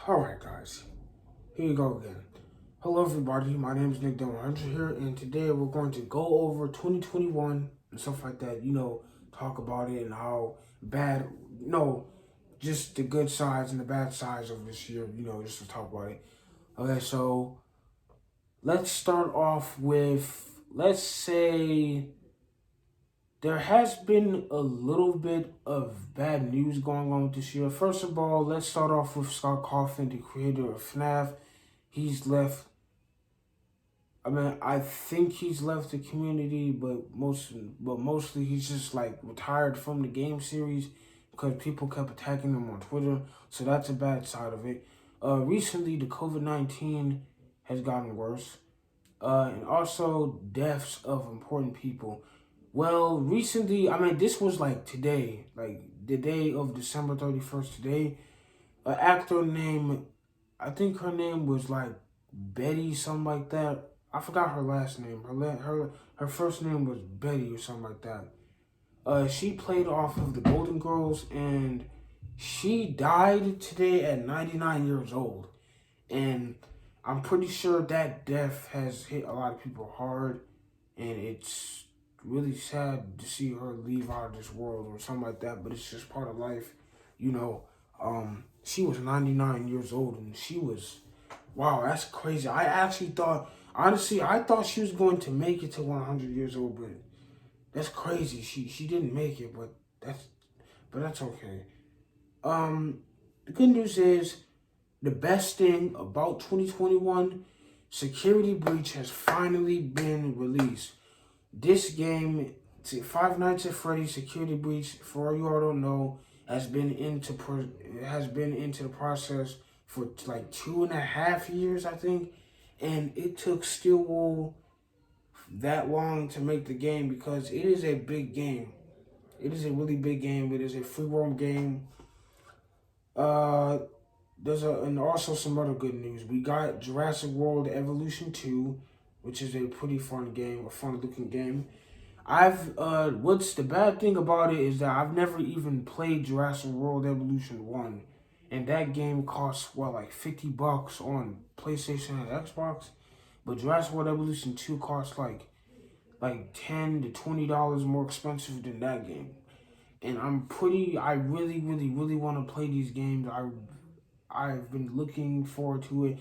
Alright guys, here you go again. Hello everybody, my name is NickDead100 here, and today we're going to go over 2021 and stuff like that, talk about it and how bad, just the good sides and the bad sides of this year, just to talk about it. Okay, so let's start off with, let's say, there has been a little bit of bad news going on this year. First of all, let's start off with Scott Cawthon, the creator of Fnaf. He's left. I think he's left the community, but mostly he's just like retired from the game series because people kept attacking him on Twitter. So that's a bad side of it. Recently, the COVID-19 has gotten worse, and also deaths of important people. Well, recently, this was like today, like the day of December 31st today. An actor named, I think her name was like Betty, something like that. I forgot her last name. Her first name was Betty or something like that. She played off of the Golden Girls, and she died today at 99 years old. And I'm pretty sure that death has hit a lot of people hard, and it's really sad to see her leave out of this world or something like that, but it's just part of life, you know. She was 99 years old, and she was, wow, that's crazy. I actually thought, honestly, I thought she was going to make it to 100 years old, but that's crazy. She didn't make it, but that's okay. The good news is, the best thing about 2021, Security Breach has finally been released. This game, Five Nights at Freddy's Security Breach, for all you all don't know, has been into the process for like 2.5 years, I think, and it took Stillwell that long to make the game because it is a big game. It is a really big game. It is a free roam game. And also some other good news. We got Jurassic World Evolution 2, which is a pretty fun game, a fun looking game. What's the bad thing about it is that I've never even played Jurassic World Evolution 1. And that game costs, like $50 on PlayStation and Xbox. But Jurassic World Evolution 2 costs like $10 to $20 more expensive than that game. And I really, really, really want to play these games. I've been looking forward to it,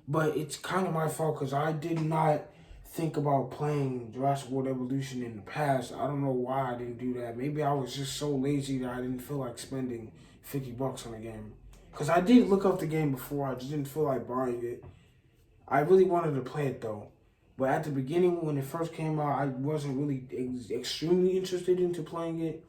but it's kind of my fault because I did not think about playing Jurassic World Evolution in the past. I don't know why I didn't do that. Maybe I was just so lazy that I didn't feel like spending $50 on a game. Because I did look up the game before, I just didn't feel like buying it. I really wanted to play it though. But at the beginning, when it first came out, I wasn't really extremely interested into playing it.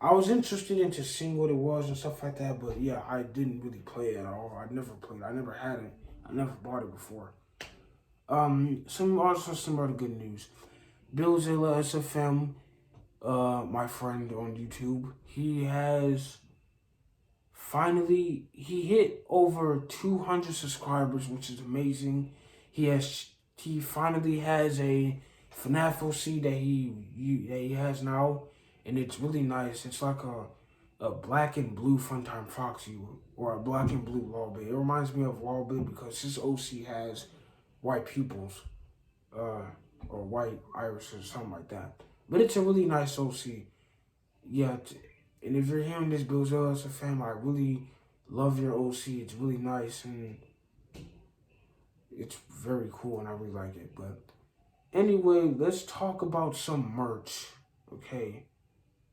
I was interested into seeing what it was and stuff like that, but yeah, I didn't really play it at all. I never played it. I never had it. I never bought it before. Some other good news. Billzilla SFM, my friend on YouTube, he hit over 200 subscribers, which is amazing. He finally has a Fnaf OC that he has now, and it's really nice. It's like a black and blue Funtime Foxy or a black and blue Lawbit. It reminds me of Lawbit because his OC has white pupils, or white irises, something like that. But it's a really nice OC. Yeah, and if you're hearing this, Billzilla as a fan, I really love your OC. It's really nice and it's very cool, and I really like it. But anyway, let's talk about some merch, okay?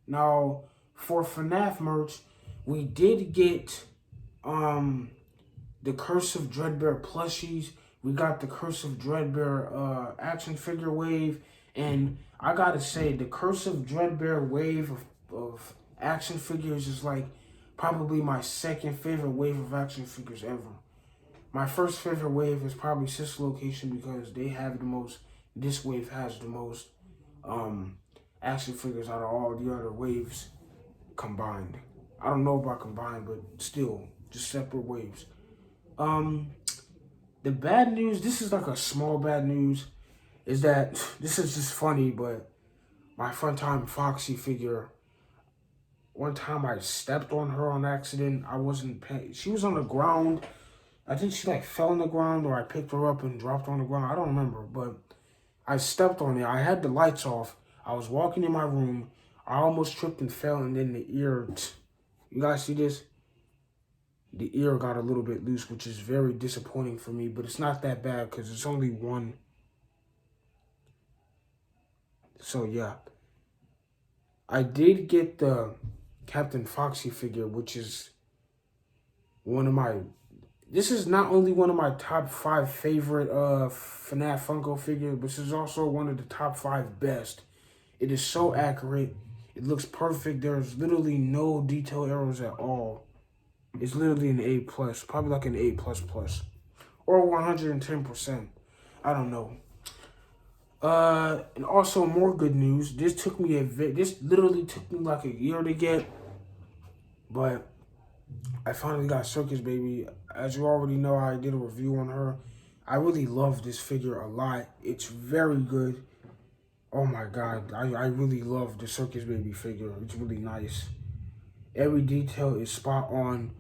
Now, for Fnaf merch, we did get the Curse of Dreadbear plushies. We got the Curse of Dreadbear action figure wave, and I gotta say, the Curse of Dreadbear wave of action figures is like probably my second favorite wave of action figures ever. My first favorite wave is probably Sister Location because they have the most. This wave has the most action figures out of all the other waves combined. I don't know about combined, but still, just separate waves. The bad news, this is like a small bad news, is that this is just funny, but my Funtime Foxy figure, one time I stepped on her on accident. I wasn't paying. She was on the ground. I think she like fell on the ground or I picked her up and dropped her on the ground. I don't remember, but I stepped on it. I had the lights off. I was walking in my room. I almost tripped and fell, and then the ear, you guys see this? The ear got a little bit loose, which is very disappointing for me, but it's not that bad because it's only one. So yeah, I did get the Captain Foxy figure, which is one of my, this is not only one of my top 5 favorite Fnaf Funko figures, but this is also one of the top 5 best. It is so accurate. It looks perfect. There's literally no detail errors at all. It's literally an A+, probably like an A++, or 110%. I don't know. And also more good news. This literally took me like a year to get, but I finally got Circus Baby. As you already know, I did a review on her. I really love this figure a lot. It's very good. Oh my God, I really love the Circus Baby figure. It's really nice. Every detail is spot on.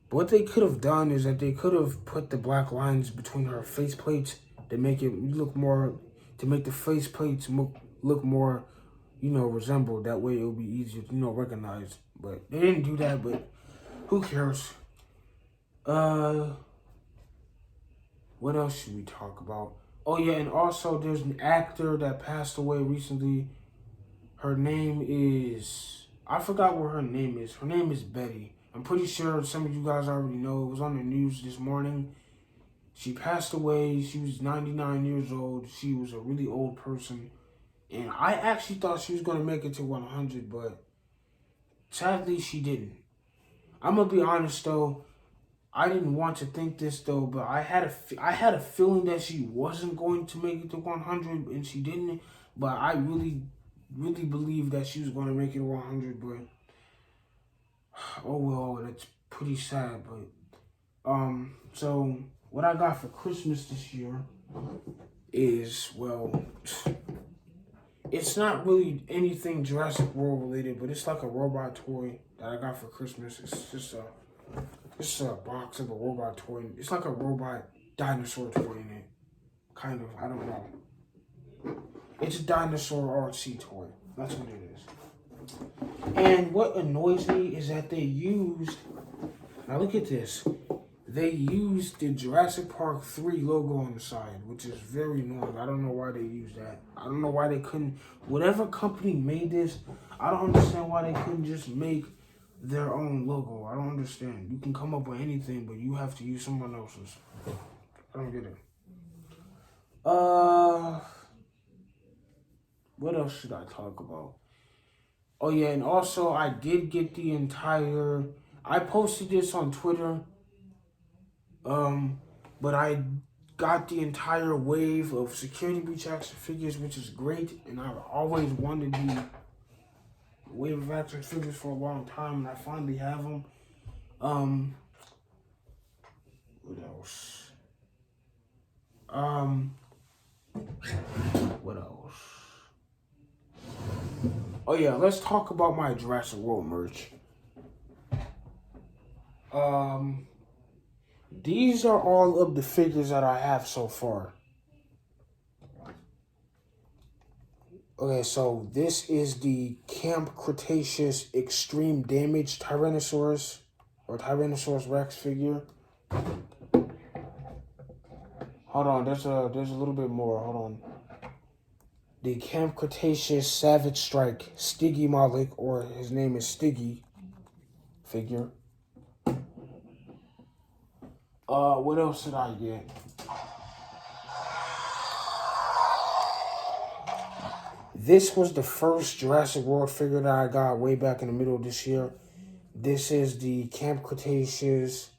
But what they could have done is that they could have put the black lines between her face plates to make it look more, to make the face plates look more, you know, resemble. That way it would be easier to, you know, recognize. But they didn't do that, but who cares? What else should we talk about? Oh yeah, and also there's an actor that passed away recently. Her name is, I forgot what her name is. Her name is Betty. I'm pretty sure some of you guys already know. It was on the news this morning. She passed away. She was 99 years old. She was a really old person. And I actually thought she was going to make it to 100, but sadly she didn't. I'm going to be honest though. I didn't want to think this though, but I had a feeling that she wasn't going to make it to 100 and she didn't. But I really believed that she was going to make it to 100, but oh well, that's pretty sad. But so what I got for Christmas this year is, well, it's not really anything Jurassic World related, but it's like a robot toy that I got for Christmas. It's just a box of a robot toy. It's like a robot dinosaur toy in it. Kind of, I don't know. It's a dinosaur RC toy. That's what it is. And what annoys me is that they used, now look at this. They used the Jurassic Park 3 logo on the side, which is very annoying. I don't know why they used that. I don't know why they couldn't, whatever company made this, I don't understand why they couldn't just make their own logo. I don't understand. You can come up with anything, but you have to use someone else's. I don't get it. What else should I talk about? Oh yeah, and also I did get the entire, I posted this on Twitter, but I got the entire wave of security breach action figures, which is great, and I've always wanted the wave of action figures for a long time, and I finally have them. What else? What else? Oh yeah, let's talk about my Jurassic World merch. These are all of the figures that I have so far. Okay, so this is the Camp Cretaceous Extreme Damage Tyrannosaurus, or Tyrannosaurus Rex figure. Hold on, there's a little bit more, hold on. The Camp Cretaceous Savage Strike Stiggy Malik, or his name is Stiggy figure. What else did I get? This was the first Jurassic World figure that I got way back in the middle of this year. This is the Camp Cretaceous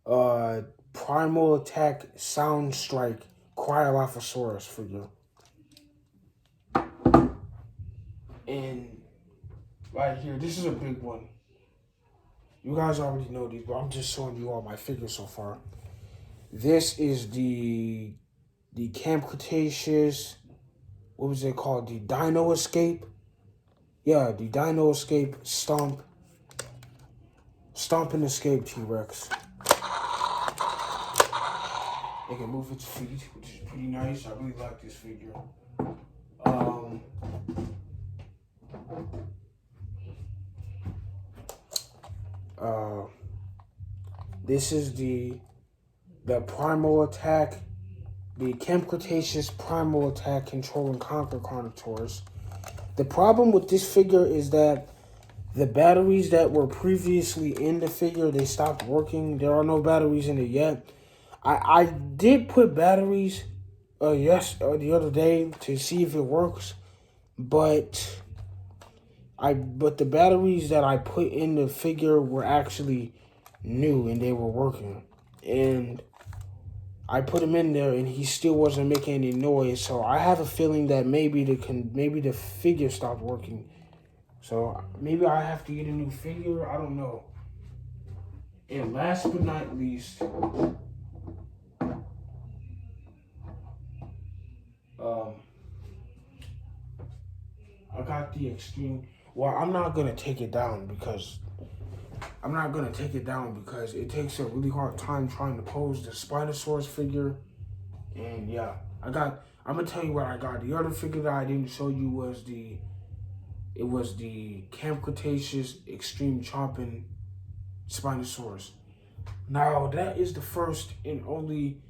Primal Attack Sound Strike Cryolophosaurus figure. And right here, this is a big one. You guys already know these, but I'm just showing you all my figures so far. This is the Camp Cretaceous, what was it called? The Dino Escape? Yeah, the Dino Escape Stomp and Escape T-Rex. It can move its feet, which is pretty nice. I really like this figure. This is the Primal Attack, the Camp Cretaceous Primal Attack Control and Conquer Carnotaurus. The problem with this figure is that the batteries that were previously in the figure, they stopped working. There are no batteries in it yet. I did put batteries the other day to see if it works, but the batteries that I put in the figure were actually new and they were working. And I put him in there and he still wasn't making any noise. So I have a feeling that maybe the figure stopped working. So maybe I have to get a new figure. I don't know. And last but not least, I got the extreme. Well, I'm not gonna take it down because it takes a really hard time trying to pose the Spinosaurus figure. And yeah, I'm gonna tell you what I got. The other figure that I didn't show you was the Camp Cretaceous Extreme Chomping Spinosaurus. Now that is the first and only,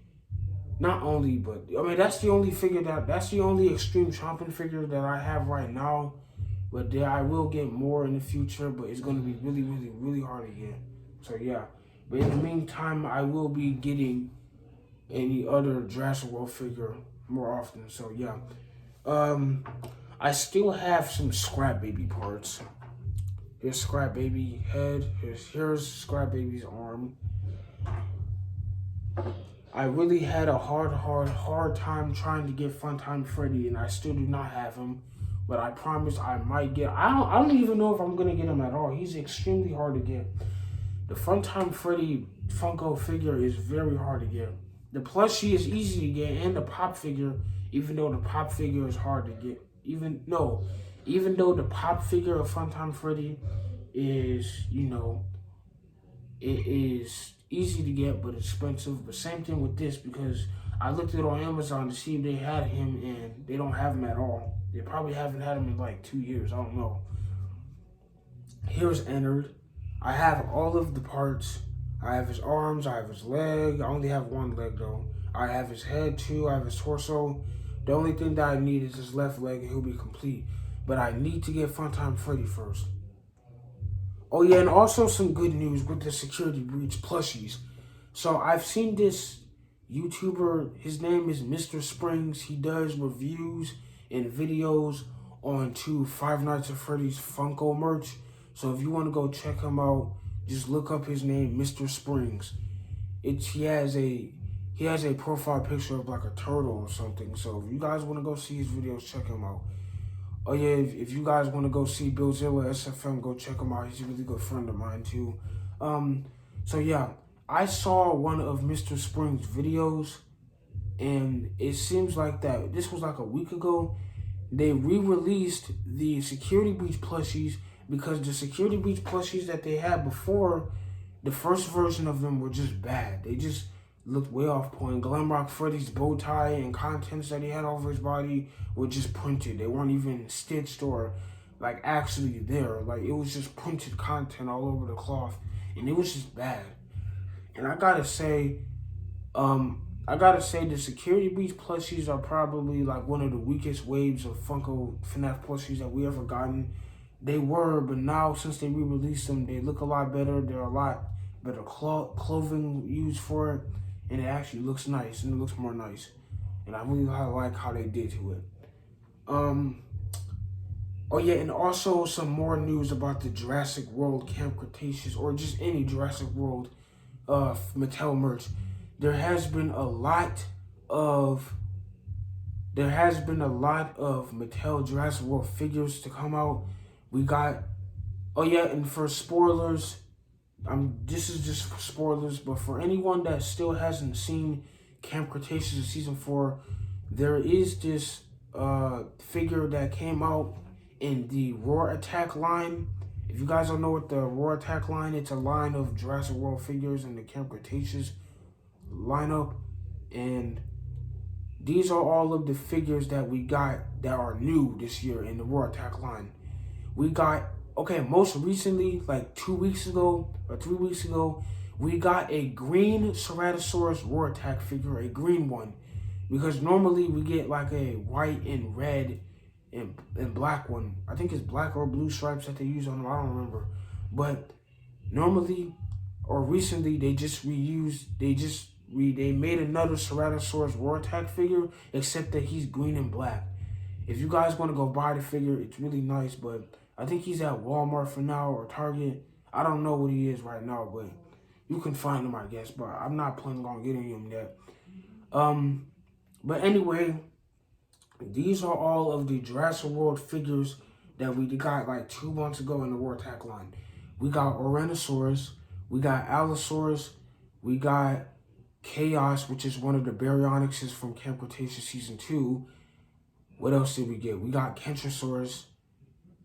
not only, but I mean that's the only Extreme Chomping figure that I have right now. But I will get more in the future, but it's going to be really, really, really hard to get. So, yeah. But in the meantime, I will be getting any other Jurassic World figure more often. So, yeah. I still have some Scrap Baby parts. Here's Scrap Baby head. Here's Scrap Baby's arm. I really had a hard time trying to get Funtime Freddy, and I still do not have him. But I promise I might get. I don't even know if I'm gonna get him at all. He's extremely hard to get. The Funtime Freddy Funko figure is very hard to get. The plushie is easy to get, and the pop figure, even though the pop figure is hard to get. Even though the pop figure of Funtime Freddy is, it is easy to get but expensive. But same thing with this, because I looked it on Amazon to see if they had him, and they don't have him at all. They probably haven't had him in like 2 years. I don't know. Here's Ennard. I have all of the parts. I have his arms. I have his leg. I only have one leg though. I have his head too. I have his torso. The only thing that I need is his left leg and he'll be complete. But I need to get Funtime Freddy first. Oh yeah, and also some good news with the Security Breach plushies. So I've seen this YouTuber. His name is Mr. Springs. He does reviews and videos onto Five Nights at Freddy's Funko merch. So if you want to go check him out, just look up his name, Mr. Springs. He has a profile picture of like a turtle or something. So if you guys want to go see his videos, check him out. Oh yeah, if you guys want to go see Billzilla SFM, go check him out. He's a really good friend of mine too. So yeah, I saw one of Mr. Springs' videos, and it seems like that this was like a week ago. They re-released the Security Breach plushies because the Security Breach plushies that they had before, the first version of them were just bad. They just looked way off point. Glamrock Freddy's bow tie and contents that he had over his body were just printed. They weren't even stitched or like actually there. Like it was just printed content all over the cloth, and it was just bad. And I gotta say the Security Breach plushies are probably like one of the weakest waves of Funko Fnaf plushies that we ever gotten. They were, but now since they re-released them, they look a lot better. They're a lot better clothing used for it, and it actually looks nice, and it looks more nice. And I really like how they did to it. Oh yeah, and also some more news about the Jurassic World Camp Cretaceous, or just any Jurassic World Mattel merch. There has been a lot of Mattel Jurassic World figures to come out. We got, oh yeah, and for spoilers, this is just for spoilers, but for anyone that still hasn't seen Camp Cretaceous Season 4, there is this figure that came out in the Roar Attack line. If you guys don't know what the Roar Attack line, it's a line of Jurassic World figures in the Camp Cretaceous lineup. And these are all of the figures that we got that are new this year in the War Attack line. We got, okay, most recently, like 2 weeks ago or 3 weeks ago, we got a green Ceratosaurus War Attack figure, a green one. Because normally we get like a white and red and black one. I think it's black or blue stripes that they use on them. I don't remember. But normally or recently they just reused, they made another Ceratosaurus War Attack figure, except that he's green and black. If you guys want to go buy the figure, it's really nice, but I think he's at Walmart for now or Target. I don't know what he is right now, but you can find him, I guess, but I'm not planning on getting him yet. But anyway, these are all of the Jurassic World figures that we got like 2 months ago in the War Attack line. We got Oranosaurus, we got Allosaurus, we got Chaos, which is one of the Baryonyxes from Camp Cretaceous Season 2. What else did we get? We got Kentrosaurus,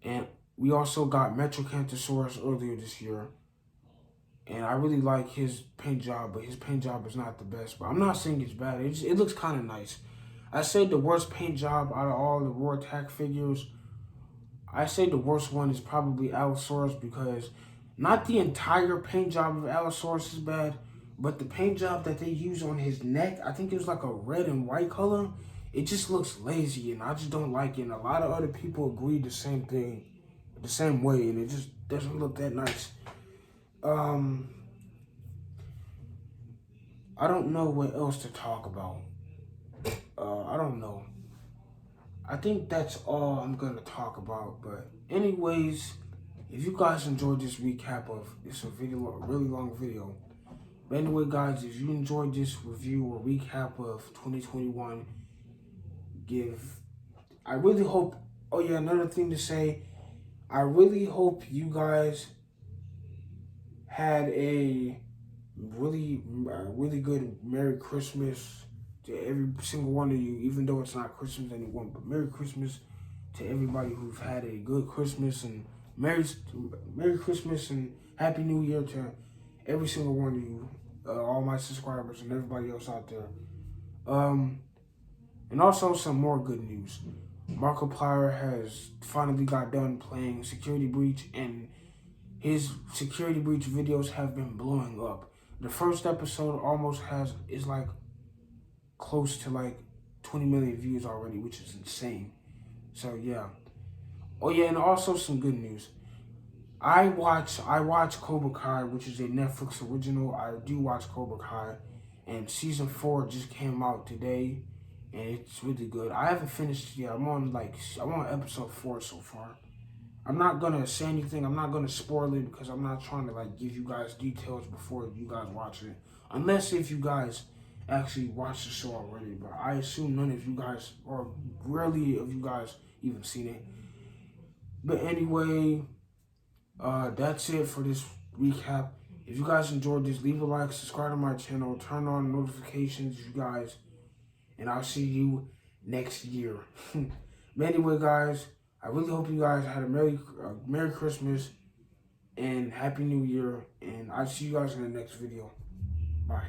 and we also got Metrocanthosaurus earlier this year. And I really like his paint job, but his paint job is not the best. But I'm not saying it's bad. It looks kind of nice. I say the worst paint job out of all the War Attack figures, I say the worst one is probably Allosaurus, because not the entire paint job of Allosaurus is bad, but the paint job that they use on his neck, I think it was like a red and white color, it just looks lazy, and I just don't like it. And a lot of other people agree the same thing, the same way, and it just doesn't look that nice. I don't know what else to talk about. I don't know. I think that's all I'm gonna talk about. But anyways, if you guys enjoyed this recap of it's a really long video. But anyway, guys, if you enjoyed this review or recap of 2021, I really hope. Oh yeah, another thing to say. I really hope you guys had a really good Merry Christmas to every single one of you, even though it's not Christmas anymore. But Merry Christmas to everybody who's had a good Christmas, and Merry Christmas and Happy New Year to every single one of you, all my subscribers and everybody else out there. And also some more good news. Markiplier has finally got done playing Security Breach, and his Security Breach videos have been blowing up. The first episode is like close to like 20 million views already, which is insane. So yeah. Oh yeah, and also some good news. I watch Cobra Kai, which is a Netflix original. I do watch Cobra Kai, and season 4 just came out today, and it's really good. I haven't finished it yet. I'm on episode 4 so far. I'm not gonna say anything. I'm not gonna spoil it, because I'm not trying to like give you guys details before you guys watch it. Unless if you guys actually watched the show already, but I assume none of you guys, or rarely of you guys, even seen it. But anyway, that's it for this recap. If you guys enjoyed this, leave a like, subscribe to my channel, turn on notifications, you guys, and I'll see you next year. But anyway, guys, I really hope you guys had a Merry Christmas and Happy New Year, and I'll see you guys in the next video. Bye.